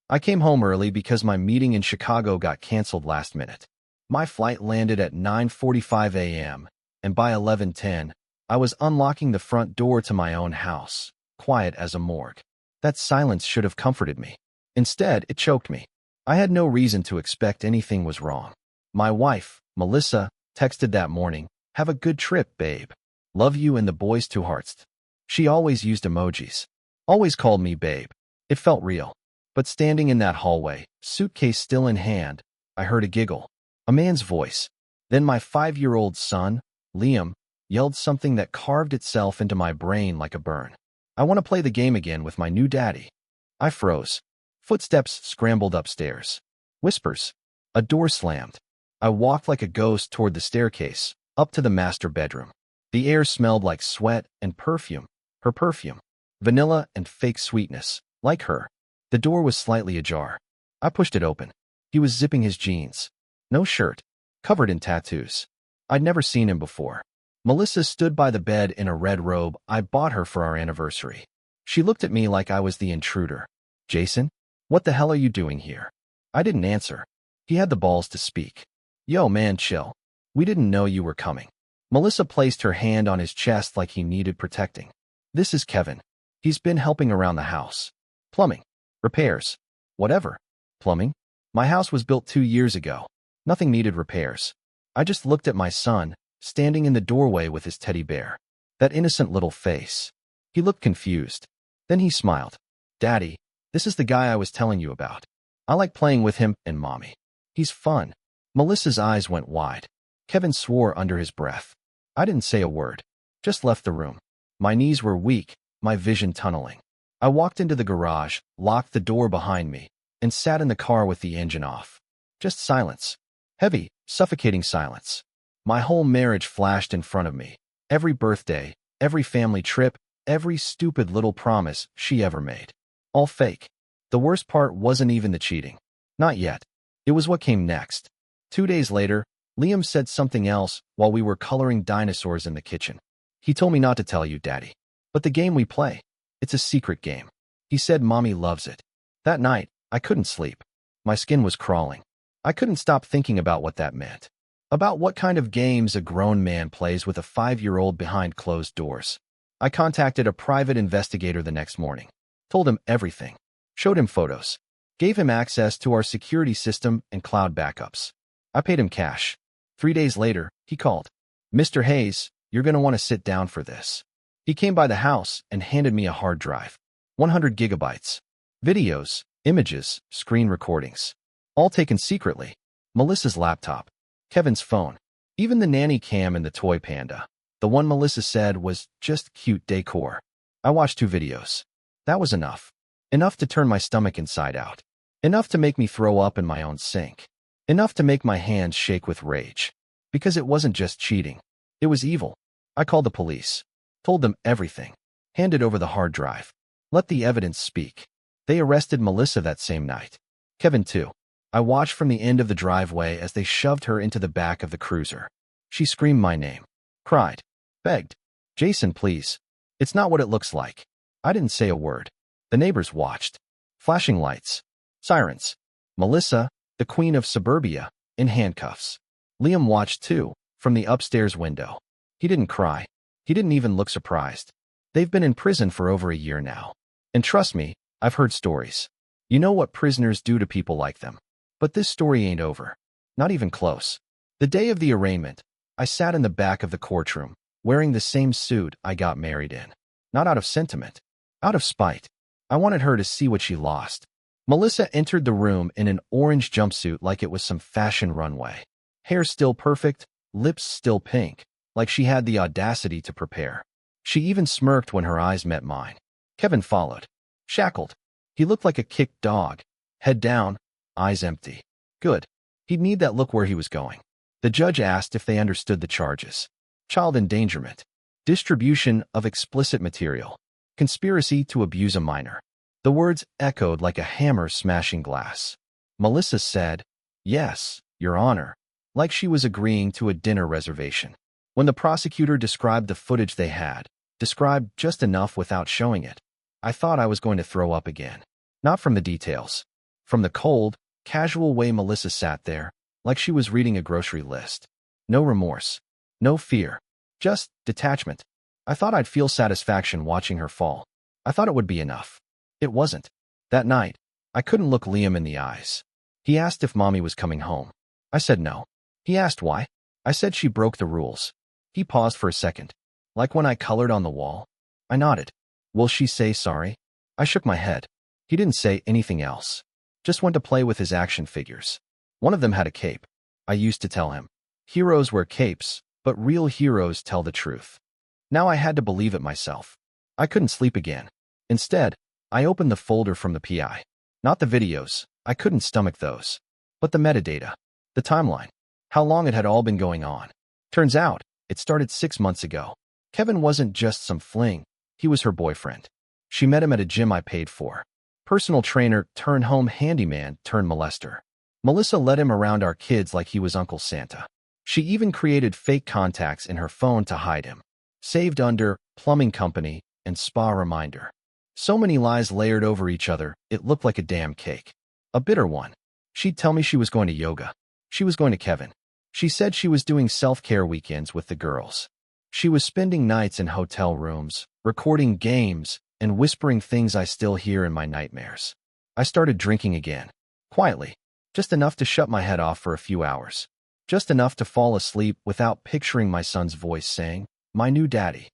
I came home early because my meeting in Chicago got canceled last minute. My flight landed at 9:45 a.m., and by 11:10, I was unlocking the front door to my own house, quiet as a morgue. That silence should have comforted me. Instead, it choked me. I had no reason to expect anything was wrong. My wife, Melissa, texted that morning, "Have a good trip, babe. Love you and the boys to hearts." She always used emojis. Always called me babe. It felt real. But standing in that hallway, suitcase still in hand, I heard a giggle. A man's voice. Then my 5-year-old son, Liam, yelled something that carved itself into my brain like a burn. "I want to play the game again with my new daddy." I froze. Footsteps scrambled upstairs. Whispers. A door slammed. I walked like a ghost toward the staircase, up to the master bedroom. The air smelled like sweat and perfume. Her perfume. Vanilla and fake sweetness, like her. The door was slightly ajar. I pushed it open. He was zipping his jeans. No shirt. Covered in tattoos. I'd never seen him before. Melissa stood by the bed in a red robe I bought her for our anniversary. She looked at me like I was the intruder. "Jason, what the hell are you doing here?" I didn't answer. He had the balls to speak. "Yo, man, chill. We didn't know you were coming." Melissa placed her hand on his chest like he needed protecting. "This is Kevin. He's been helping around the house. Plumbing. Repairs. Whatever." "Plumbing? My house was built 2 years ago. Nothing needed repairs." I just looked at my son, standing in the doorway with his teddy bear. That innocent little face. He looked confused. Then he smiled. "Daddy, this is the guy I was telling you about. I like playing with him and Mommy. He's fun." Melissa's eyes went wide. Kevin swore under his breath. I didn't say a word. Just left the room. My knees were weak, my vision tunneling. I walked into the garage, locked the door behind me, and sat in the car with the engine off. Just silence. Heavy, suffocating silence. My whole marriage flashed in front of me. Every birthday, every family trip, every stupid little promise she ever made. All fake. The worst part wasn't even the cheating. Not yet. It was what came next. 2 days later, Liam said something else while we were coloring dinosaurs in the kitchen. "He told me not to tell you, Daddy. But the game we play, it's a secret game. He said Mommy loves it." That night, I couldn't sleep. My skin was crawling. I couldn't stop thinking about what that meant. About what kind of games a grown man plays with a 5-year-old behind closed doors. I contacted a private investigator the next morning. Told him everything. Showed him photos. Gave him access to our security system and cloud backups. I paid him cash. 3 days later, he called. "Mr. Hayes, you're going to want to sit down for this." He came by the house and handed me a hard drive. 100 gigabytes. Videos, images, screen recordings. All taken secretly. Melissa's laptop. Kevin's phone. Even the nanny cam and the toy panda. The one Melissa said was just cute decor. I watched 2 videos. That was enough. Enough to turn my stomach inside out. Enough to make me throw up in my own sink. Enough to make my hands shake with rage. Because it wasn't just cheating. It was evil. I called the police. Told them everything. Handed over the hard drive. Let the evidence speak. They arrested Melissa that same night. Kevin too. I watched from the end of the driveway as they shoved her into the back of the cruiser. She screamed my name. Cried. Begged. "Jason, please. It's not what it looks like." I didn't say a word. The neighbors watched. Flashing lights. Sirens. Melissa, the queen of suburbia, in handcuffs. Liam watched too, from the upstairs window. He didn't cry. He didn't even look surprised. They've been in prison for over a year now. And trust me, I've heard stories. You know what prisoners do to people like them. But this story ain't over. Not even close. The day of the arraignment, I sat in the back of the courtroom, wearing the same suit I got married in. Not out of sentiment. Out of spite. I wanted her to see what she lost. Melissa entered the room in an orange jumpsuit like it was some fashion runway. Hair still perfect, lips still pink, like she had the audacity to prepare. She even smirked when her eyes met mine. Kevin followed. Shackled. He looked like a kicked dog. Head down, eyes empty. Good. He'd need that look where he was going. The judge asked if they understood the charges. Child endangerment. Distribution of explicit material. Conspiracy to abuse a minor. The words echoed like a hammer smashing glass. Melissa said, "Yes, Your Honor," like she was agreeing to a dinner reservation. When the prosecutor described the footage they had, described just enough without showing it, I thought I was going to throw up again. Not from the details. From the cold, casual way Melissa sat there, like she was reading a grocery list. No remorse. No fear. Just detachment. I thought I'd feel satisfaction watching her fall. I thought it would be enough. It wasn't. That night, I couldn't look Liam in the eyes. He asked if Mommy was coming home. I said no. He asked why. I said she broke the rules. He paused for a second. Like when I colored on the wall. I nodded. Will she say sorry? I shook my head. He didn't say anything else. Just went to play with his action figures. One of them had a cape. I used to tell him. Heroes wear capes, but real heroes tell the truth. Now I had to believe it myself. I couldn't sleep again. Instead, I opened the folder from the PI. Not the videos. I couldn't stomach those. But the metadata. The timeline. How long it had all been going on. Turns out, it started 6 months ago. Kevin wasn't just some fling. He was her boyfriend. She met him at a gym I paid for. Personal trainer turned home handyman turned molester. Melissa led him around our kids like he was Uncle Santa. She even created fake contacts in her phone to hide him. Saved under plumbing company and spa reminder. So many lies layered over each other, it looked like a damn cake. A bitter one. She'd tell me she was going to yoga. She was going to Kevin. She said she was doing self-care weekends with the girls. She was spending nights in hotel rooms, recording games, and whispering things I still hear in my nightmares. I started drinking again. Quietly. Just enough to shut my head off for a few hours. Just enough to fall asleep without picturing my son's voice saying, "My new daddy."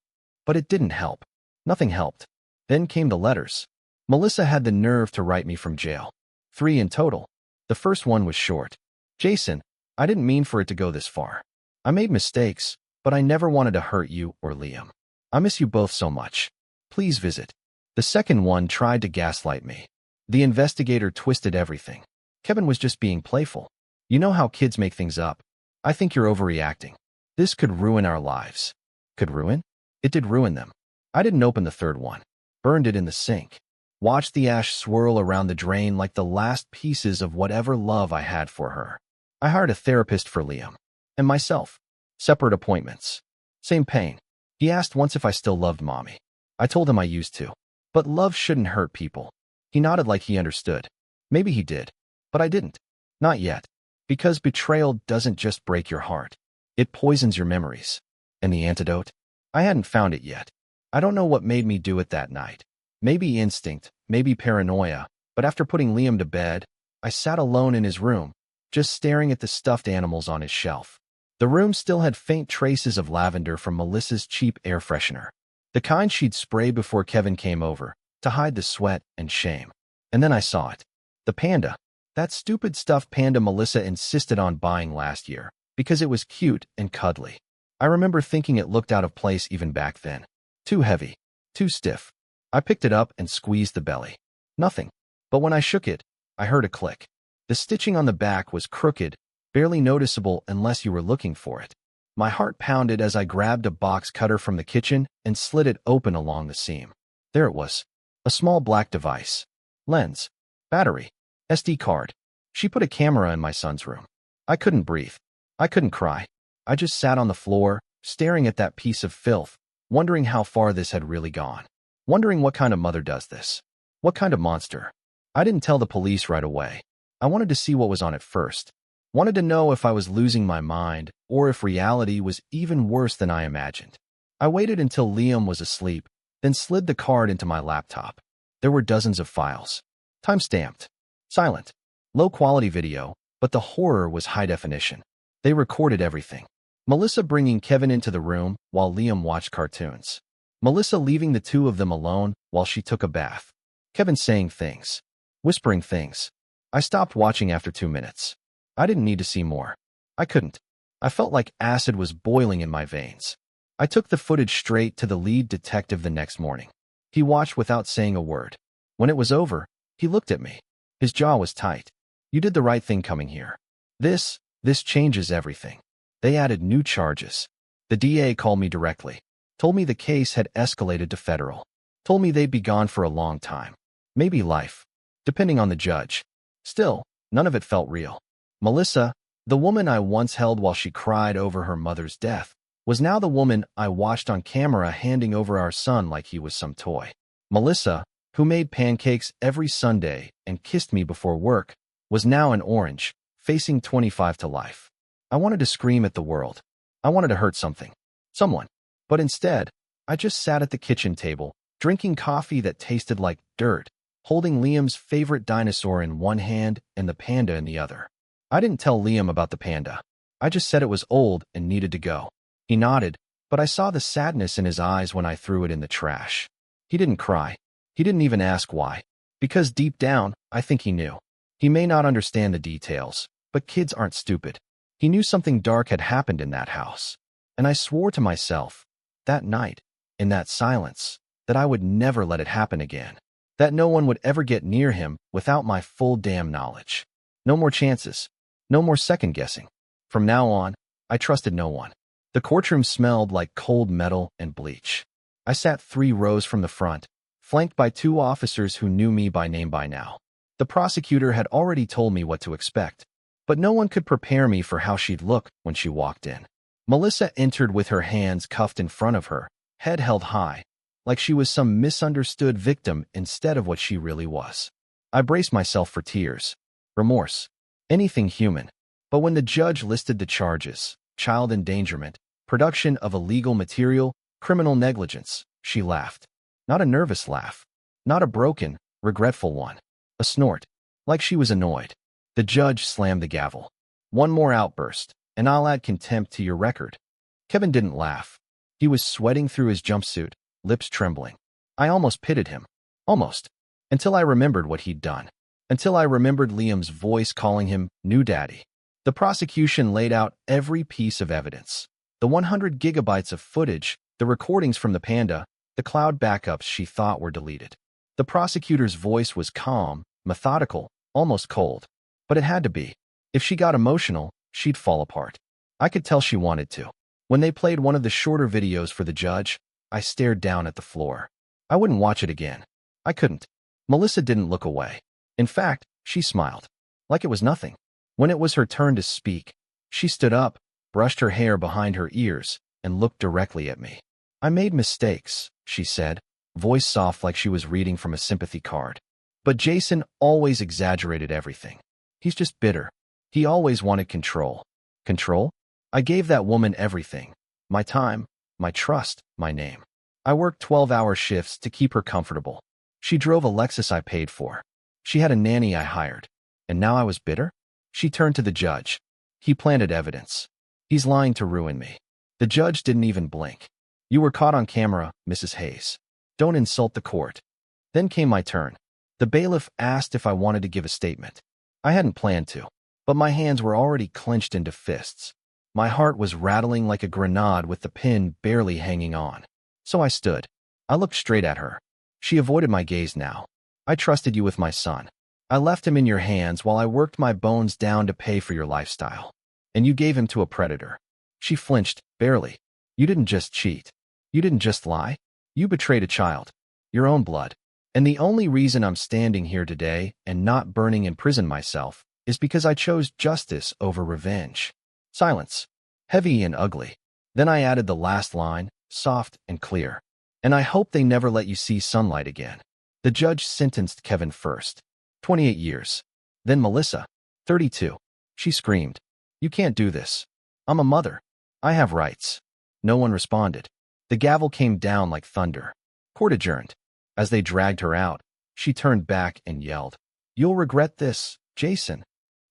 But it didn't help. Nothing helped. Then came the letters. Melissa had the nerve to write me from jail. 3 in total. The first one was short. Jason, I didn't mean for it to go this far. I made mistakes, but I never wanted to hurt you or Liam. I miss you both so much. Please visit. The second one tried to gaslight me. The investigator twisted everything. Kevin was just being playful. You know how kids make things up. I think you're overreacting. This could ruin our lives. Could ruin? It did ruin them. I didn't open the third one. Burned it in the sink. Watched the ash swirl around the drain like the last pieces of whatever love I had for her. I hired a therapist for Liam. And myself. Separate appointments. Same pain. He asked once if I still loved Mommy. I told him I used to. But love shouldn't hurt people. He nodded like he understood. Maybe he did. But I didn't. Not yet. Because betrayal doesn't just break your heart. It poisons your memories. And the antidote? I hadn't found it yet. I don't know what made me do it that night. Maybe instinct, maybe paranoia, but after putting Liam to bed, I sat alone in his room, just staring at the stuffed animals on his shelf. The room still had faint traces of lavender from Melissa's cheap air freshener. The kind she'd spray before Kevin came over, to hide the sweat and shame. And then I saw it. The panda. That stupid stuffed panda Melissa insisted on buying last year, because it was cute and cuddly. I remember thinking it looked out of place even back then. Too heavy. Too stiff. I picked it up and squeezed the belly. Nothing. But when I shook it, I heard a click. The stitching on the back was crooked, barely noticeable unless you were looking for it. My heart pounded as I grabbed a box cutter from the kitchen and slid it open along the seam. There it was. A small black device. Lens. Battery. SD card. She put a camera in my son's room. I couldn't breathe. I couldn't cry. I just sat on the floor, staring at that piece of filth, wondering how far this had really gone. Wondering what kind of mother does this. What kind of monster. I didn't tell the police right away. I wanted to see what was on it first. Wanted to know if I was losing my mind or if reality was even worse than I imagined. I waited until Liam was asleep, then slid the card into my laptop. There were dozens of files. Time-stamped. Silent. Low-quality video, but the horror was high definition. They recorded everything. Melissa bringing Kevin into the room while Liam watched cartoons. Melissa leaving the two of them alone while she took a bath. Kevin saying things. Whispering things. I stopped watching after 2 minutes. I didn't need to see more. I couldn't. I felt like acid was boiling in my veins. I took the footage straight to the lead detective the next morning. He watched without saying a word. When it was over, he looked at me. His jaw was tight. You did the right thing coming here. This changes everything. They added new charges. The DA called me directly. Told me the case had escalated to federal. Told me they'd be gone for a long time. Maybe life. Depending on the judge. Still, none of it felt real. Melissa, the woman I once held while she cried over her mother's death, was now the woman I watched on camera handing over our son like he was some toy. Melissa, who made pancakes every Sunday and kissed me before work, was now an orange, facing 25 to life. I wanted to scream at the world. I wanted to hurt someone. But instead, I just sat at the kitchen table, drinking coffee that tasted like dirt, holding Liam's favorite dinosaur in one hand and the panda in the other. I didn't tell Liam about the panda. I just said it was old and needed to go. He nodded, but I saw the sadness in his eyes when I threw it in the trash. He didn't cry. He didn't even ask why. Because deep down, I think he knew. He may not understand the details, but kids aren't stupid. He knew something dark had happened in that house. And I swore to myself, that night, in that silence, that I would never let it happen again. That no one would ever get near him without my full damn knowledge. No more chances. No more second guessing. From now on, I trusted no one. The courtroom smelled like cold metal and bleach. I sat 3 rows from the front, flanked by 2 officers who knew me by name by now. The prosecutor had already told me what to expect, but no one could prepare me for how she'd look when she walked in. Melissa entered with her hands cuffed in front of her, head held high, like she was some misunderstood victim instead of what she really was. I braced myself for tears, remorse, anything human. But when the judge listed the charges, child endangerment, production of illegal material, criminal negligence, she laughed. Not a nervous laugh. Not a broken, regretful one. A snort, like she was annoyed. The judge slammed the gavel. One more outburst, and I'll add contempt to your record. Kevin didn't laugh. He was sweating through his jumpsuit, lips trembling. I almost pitied him. Almost. Until I remembered what he'd done. Until I remembered Liam's voice calling him new daddy. The prosecution laid out every piece of evidence. The 100 gigabytes of footage, the recordings from the panda, the cloud backups she thought were deleted. The prosecutor's voice was calm, methodical, almost cold. But it had to be. If she got emotional, she'd fall apart. I could tell she wanted to. When they played one of the shorter videos for the judge, I stared down at the floor. I wouldn't watch it again. I couldn't. Melissa didn't look away. In fact, she smiled. Like it was nothing. When it was her turn to speak, she stood up, brushed her hair behind her ears, and looked directly at me. I made mistakes, she said, voice soft like she was reading from a sympathy card. But Jason always exaggerated everything. He's just bitter. He always wanted control. Control? I gave that woman everything. My time, my trust, my name. I worked 12-hour shifts to keep her comfortable. She drove a Lexus I paid for. She had a nanny I hired. And now I was bitter? She turned to the judge. He planted evidence. He's lying to ruin me. The judge didn't even blink. You were caught on camera, Mrs. Hayes. Don't insult the court. Then came my turn. The bailiff asked if I wanted to give a statement. I hadn't planned to, but my hands were already clenched into fists. My heart was rattling like a grenade with the pin barely hanging on. So I stood. I looked straight at her. She avoided my gaze now. I trusted you with my son. I left him in your hands while I worked my bones down to pay for your lifestyle. And you gave him to a predator. She flinched, barely. You didn't just cheat. You didn't just lie. You betrayed a child. Your own blood. And the only reason I'm standing here today and not burning in prison myself is because I chose justice over revenge. Silence. Heavy and ugly. Then I added the last line, soft and clear. And I hope they never let you see sunlight again. The judge sentenced Kevin first. 28 years. Then Melissa. 32. She screamed. You can't do this. I'm a mother. I have rights. No one responded. The gavel came down like thunder. Court adjourned. As they dragged her out, she turned back and yelled, You'll regret this, Jason.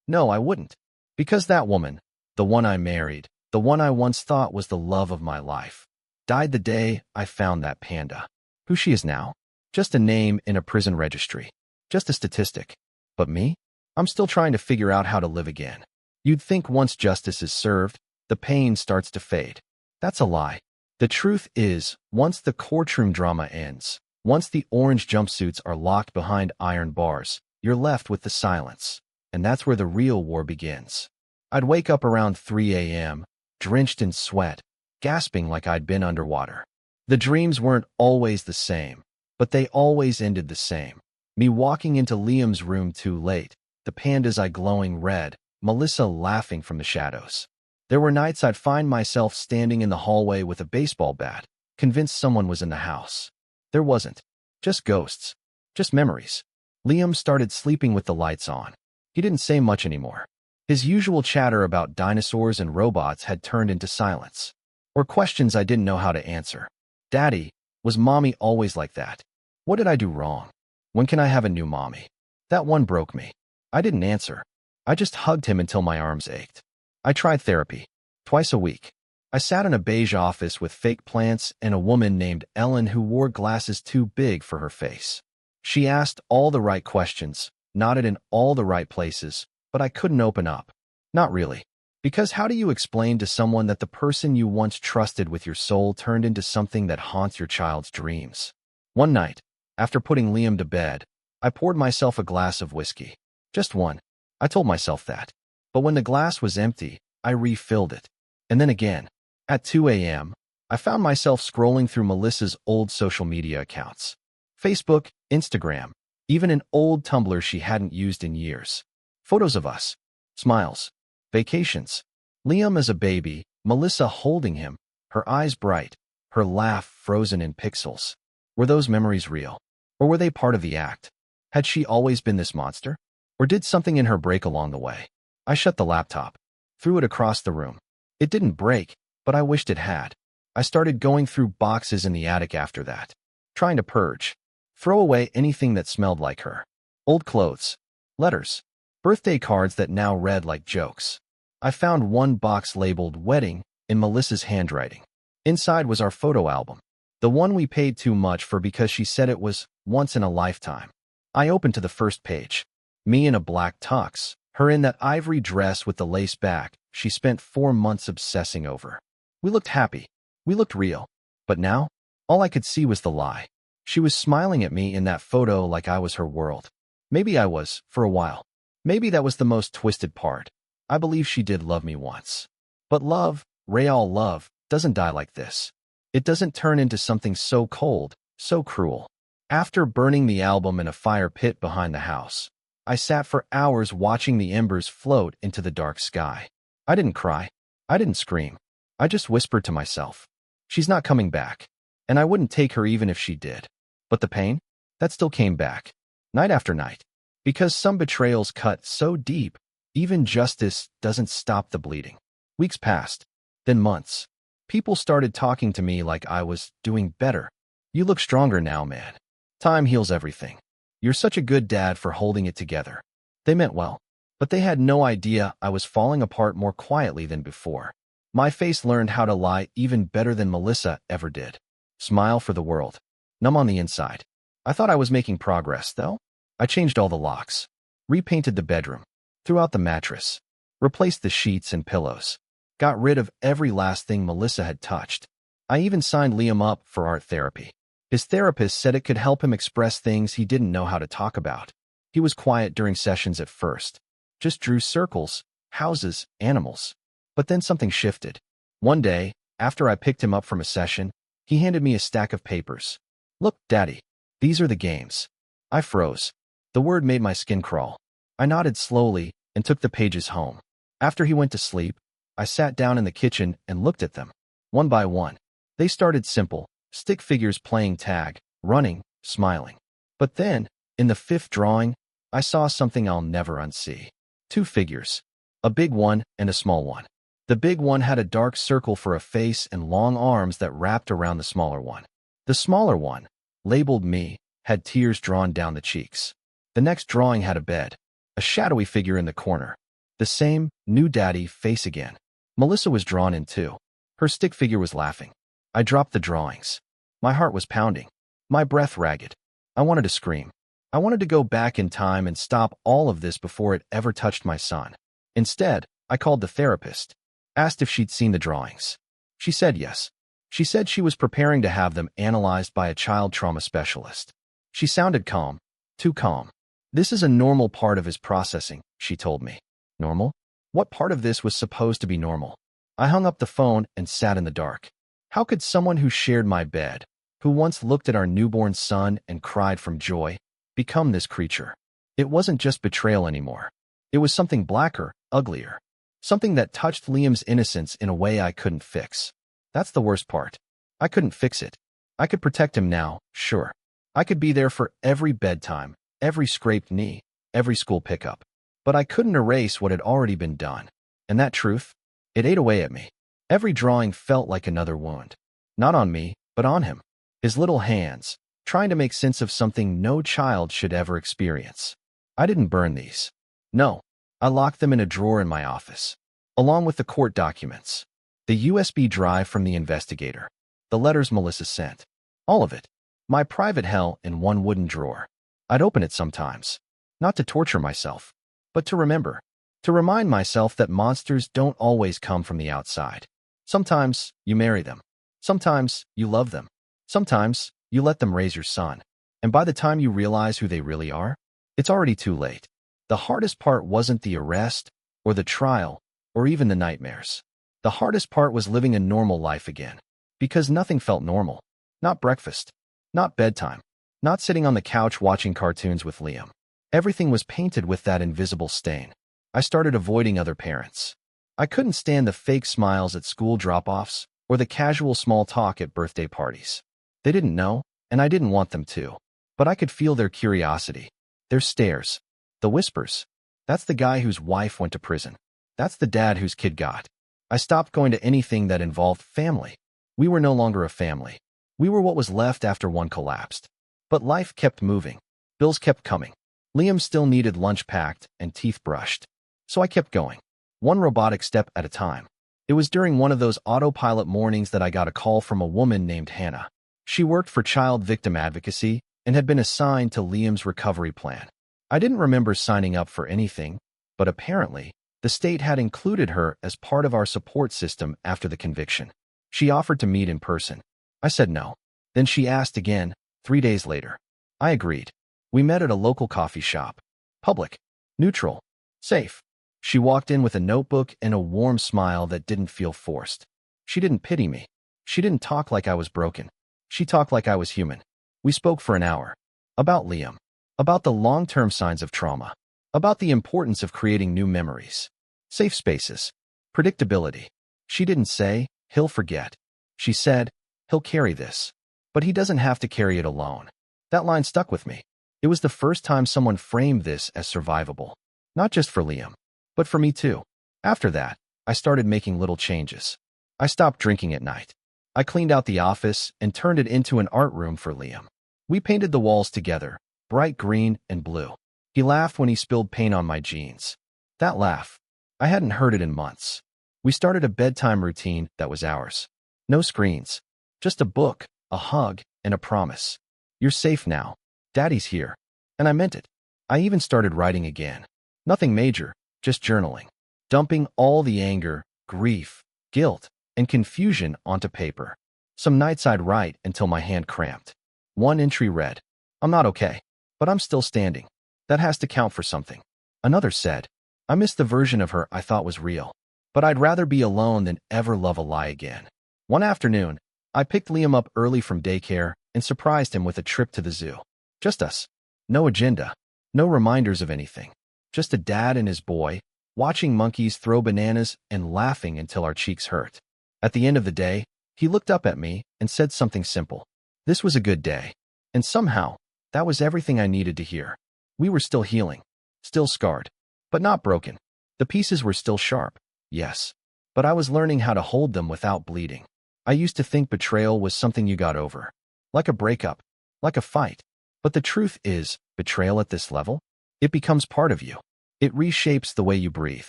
No, I wouldn't. Because that woman, the one I married, the one I once thought was the love of my life, died the day I found that panda. Who she is now? Just a name in a prison registry. Just a statistic. But me? I'm still trying to figure out how to live again. You'd think once justice is served, the pain starts to fade. That's a lie. The truth is, once the courtroom drama ends, once the orange jumpsuits are locked behind iron bars, you're left with the silence. And that's where the real war begins. I'd wake up around 3 a.m., drenched in sweat, gasping like I'd been underwater. The dreams weren't always the same, but they always ended the same. Me walking into Liam's room too late, the panda's eye glowing red, Melissa laughing from the shadows. There were nights I'd find myself standing in the hallway with a baseball bat, convinced someone was in the house. There wasn't. Just ghosts. Just memories. Liam started sleeping with the lights on. He didn't say much anymore. His usual chatter about dinosaurs and robots had turned into silence, or questions I didn't know how to answer. Daddy, was mommy always like that? What did I do wrong? When can I have a new mommy? That one broke me. I didn't answer. I just hugged him until my arms ached. I tried therapy. Twice a week. I sat in a beige office with fake plants and a woman named Ellen who wore glasses too big for her face. She asked all the right questions, nodded in all the right places, but I couldn't open up. Not really. Because how do you explain to someone that the person you once trusted with your soul turned into something that haunts your child's dreams? One night, after putting Liam to bed, I poured myself a glass of whiskey. Just one. I told myself that. But when the glass was empty, I refilled it. And then again. At 2 a.m., I found myself scrolling through Melissa's old social media accounts. Facebook, Instagram, even an old Tumblr she hadn't used in years. Photos of us. Smiles. Vacations. Liam as a baby, Melissa holding him, her eyes bright, her laugh frozen in pixels. Were those memories real? Or were they part of the act? Had she always been this monster? Or did something in her break along the way? I shut the laptop, threw it across the room. It didn't break, but I wished it had. I started going through boxes in the attic after that, trying to purge, throw away anything that smelled like her. Old clothes, letters, birthday cards that now read like jokes. I found one box labeled Wedding in Melissa's handwriting. Inside was our photo album, the one we paid too much for because she said it was once in a lifetime. I opened to the first page. Me in a black tux, her in that ivory dress with the lace back she spent 4 months obsessing over. We looked happy. We looked real. But now, all I could see was the lie. She was smiling at me in that photo like I was her world. Maybe I was, for a while. Maybe that was the most twisted part. I believe she did love me once. But love, real love, doesn't die like this. It doesn't turn into something so cold, so cruel. After burning the album in a fire pit behind the house, I sat for hours watching the embers float into the dark sky. I didn't cry. I didn't scream. I just whispered to myself, she's not coming back. And I wouldn't take her even if she did. But the pain? That still came back. Night after night. Because some betrayals cut so deep, even justice doesn't stop the bleeding. Weeks passed. Then months. People started talking to me like I was doing better. You look stronger now, man. Time heals everything. You're such a good dad for holding it together. They meant well. But they had no idea I was falling apart more quietly than before. My face learned how to lie even better than Melissa ever did. Smile for the world. Numb on the inside. I thought I was making progress, though. I changed all the locks. Repainted the bedroom. Threw out the mattress. Replaced the sheets and pillows. Got rid of every last thing Melissa had touched. I even signed Liam up for art therapy. His therapist said it could help him express things he didn't know how to talk about. He was quiet during sessions at first. Just drew circles, houses, animals. But then something shifted. One day, after I picked him up from a session, he handed me a stack of papers. Look, Daddy, these are the games. I froze. The word made my skin crawl. I nodded slowly and took the pages home. After he went to sleep, I sat down in the kitchen and looked at them. One by one. They started simple, stick figures playing tag, running, smiling. But then, in the 5th drawing, I saw something I'll never unsee. 2 figures. A big one and a small one. The big one had a dark circle for a face and long arms that wrapped around the smaller one. The smaller one, labeled me, had tears drawn down the cheeks. The next drawing had a bed, a shadowy figure in the corner. The same, new daddy, face again. Melissa was drawn in too. Her stick figure was laughing. I dropped the drawings. My heart was pounding. My breath ragged. I wanted to scream. I wanted to go back in time and stop all of this before it ever touched my son. Instead, I called the therapist. Asked if she'd seen the drawings. She said yes. She said she was preparing to have them analyzed by a child trauma specialist. She sounded calm. Too calm. This is a normal part of his processing, she told me. Normal? What part of this was supposed to be normal? I hung up the phone and sat in the dark. How could someone who shared my bed, who once looked at our newborn son and cried from joy, become this creature? It wasn't just betrayal anymore. It was something blacker, uglier. Something that touched Liam's innocence in a way I couldn't fix. That's the worst part. I couldn't fix it. I could protect him now, sure. I could be there for every bedtime, every scraped knee, every school pickup. But I couldn't erase what had already been done. And that truth, it ate away at me. Every drawing felt like another wound. Not on me, but on him. His little hands, trying to make sense of something no child should ever experience. I didn't burn these. No, I locked them in a drawer in my office, along with the court documents, the USB drive from the investigator, the letters Melissa sent. All of it. My private hell in one wooden drawer. I'd open it sometimes, not to torture myself, but to remember, to remind myself that monsters don't always come from the outside. Sometimes you marry them. Sometimes you love them. Sometimes you let them raise your son. And by the time you realize who they really are, it's already too late. The hardest part wasn't the arrest or the trial or even the nightmares. The hardest part was living a normal life again, because nothing felt normal. Not breakfast, not bedtime, not sitting on the couch watching cartoons with Liam. Everything was painted with that invisible stain. I started avoiding other parents. I couldn't stand the fake smiles at school drop-offs or the casual small talk at birthday parties. They didn't know, and I didn't want them to. But I could feel their curiosity, their stares, the whispers. That's the guy whose wife went to prison. That's the dad whose kid got. I stopped going to anything that involved family. We were no longer a family. We were what was left after one collapsed. But life kept moving. Bills kept coming. Liam still needed lunch packed and teeth brushed. So I kept going, one robotic step at a time. It was during one of those autopilot mornings that I got a call from a woman named Hannah. She worked for child victim advocacy and had been assigned to Liam's recovery plan. I didn't remember signing up for anything, but apparently, the state had included her as part of our support system after the conviction. She offered to meet in person. I said no. Then she asked again, 3 days later. I agreed. We met at a local coffee shop. Public, neutral, safe. She walked in with a notebook and a warm smile that didn't feel forced. She didn't pity me. She didn't talk like I was broken. She talked like I was human. We spoke for an hour. About Liam. About the long-term signs of trauma. About the importance of creating new memories. Safe spaces. Predictability. She didn't say, he'll forget. She said, he'll carry this. But he doesn't have to carry it alone. That line stuck with me. It was the first time someone framed this as survivable. Not just for Liam, but for me too. After that, I started making little changes. I stopped drinking at night. I cleaned out the office and turned it into an art room for Liam. We painted the walls together, bright green and blue. He laughed when he spilled paint on my jeans. That laugh, I hadn't heard it in months. We started a bedtime routine that was ours. No screens, just a book, a hug, and a promise. You're safe now. Daddy's here. And I meant it. I even started writing again. Nothing major, just journaling. Dumping all the anger, grief, guilt, and confusion onto paper. Some nights I'd write until my hand cramped. One entry read, I'm not okay, but I'm still standing. That has to count for something. Another said, I miss the version of her I thought was real, but I'd rather be alone than ever love a lie again. One afternoon, I picked Liam up early from daycare and surprised him with a trip to the zoo. Just us. No agenda. No reminders of anything. Just a dad and his boy, watching monkeys throw bananas and laughing until our cheeks hurt. At the end of the day, he looked up at me and said something simple. This was a good day. And somehow, that was everything I needed to hear. We were still healing. Still scarred. But not broken. The pieces were still sharp. Yes. But I was learning how to hold them without bleeding. I used to think betrayal was something you got over. Like a breakup. Like a fight. But the truth is, betrayal at this level? It becomes part of you. It reshapes the way you breathe.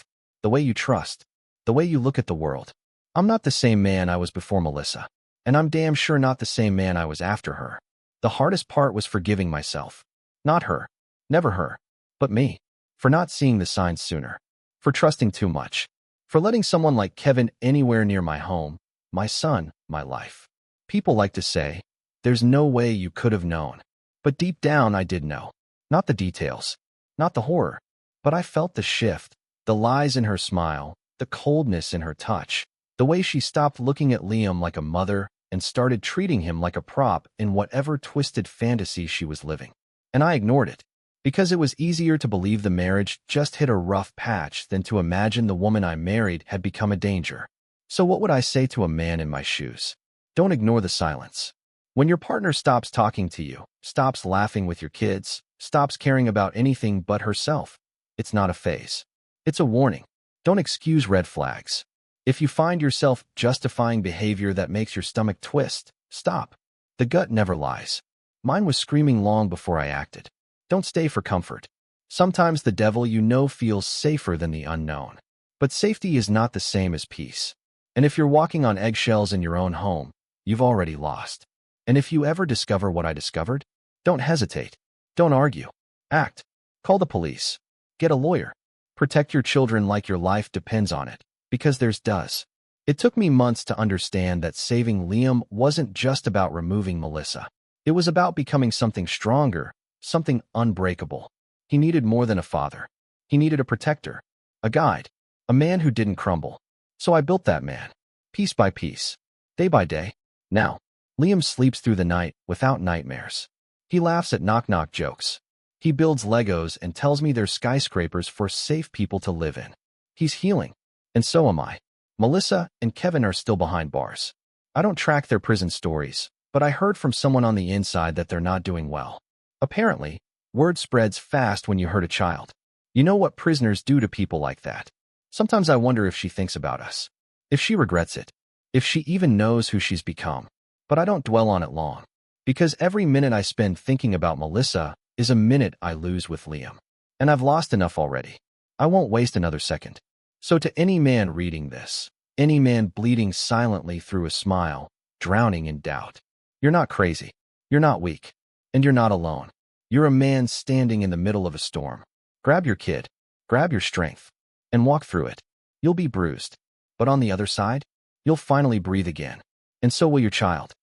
The way you trust. The way you look at the world. I'm not the same man I was before Melissa. And I'm damn sure not the same man I was after her. The hardest part was forgiving myself. Not her. Never her. But me. For not seeing the signs sooner. For trusting too much. For letting someone like Kevin anywhere near my home, my son, my life. People like to say, there's no way you could have known. But deep down I did know. Not the details. Not the horror. But I felt the shift. The lies in her smile. The coldness in her touch. The way she stopped looking at Liam like a mother and started treating him like a prop in whatever twisted fantasy she was living. And I ignored it. Because it was easier to believe the marriage just hit a rough patch than to imagine the woman I married had become a danger. So what would I say to a man in my shoes? Don't ignore the silence. When your partner stops talking to you, stops laughing with your kids, stops caring about anything but herself, it's not a phase. It's a warning. Don't excuse red flags. If you find yourself justifying behavior that makes your stomach twist, stop. The gut never lies. Mine was screaming long before I acted. Don't stay for comfort. Sometimes the devil you know feels safer than the unknown. But safety is not the same as peace. And if you're walking on eggshells in your own home, you've already lost. And if you ever discover what I discovered, don't hesitate. Don't argue. Act. Call the police. Get a lawyer. Protect your children like your life depends on it, because theirs does. It took me months to understand that saving Liam wasn't just about removing Melissa. It was about becoming something stronger, something unbreakable. He needed more than a father. He needed a protector, a guide, a man who didn't crumble. So I built that man, piece by piece, day by day. Now, Liam sleeps through the night without nightmares. He laughs at knock-knock jokes. He builds Legos and tells me they're skyscrapers for safe people to live in. He's healing, and so am I. Melissa and Kevin are still behind bars. I don't track their prison stories, but I heard from someone on the inside that they're not doing well. Apparently, word spreads fast when you hurt a child. You know what prisoners do to people like that. Sometimes I wonder if she thinks about us, if she regrets it, if she even knows who she's become. But I don't dwell on it long, because every minute I spend thinking about Melissa is a minute I lose with Liam. And I've lost enough already. I won't waste another second. So to any man reading this, any man bleeding silently through a smile, drowning in doubt, you're not crazy, you're not weak, and you're not alone. You're a man standing in the middle of a storm. Grab your kid, grab your strength, and walk through it. You'll be bruised, but on the other side, you'll finally breathe again. And so will your child.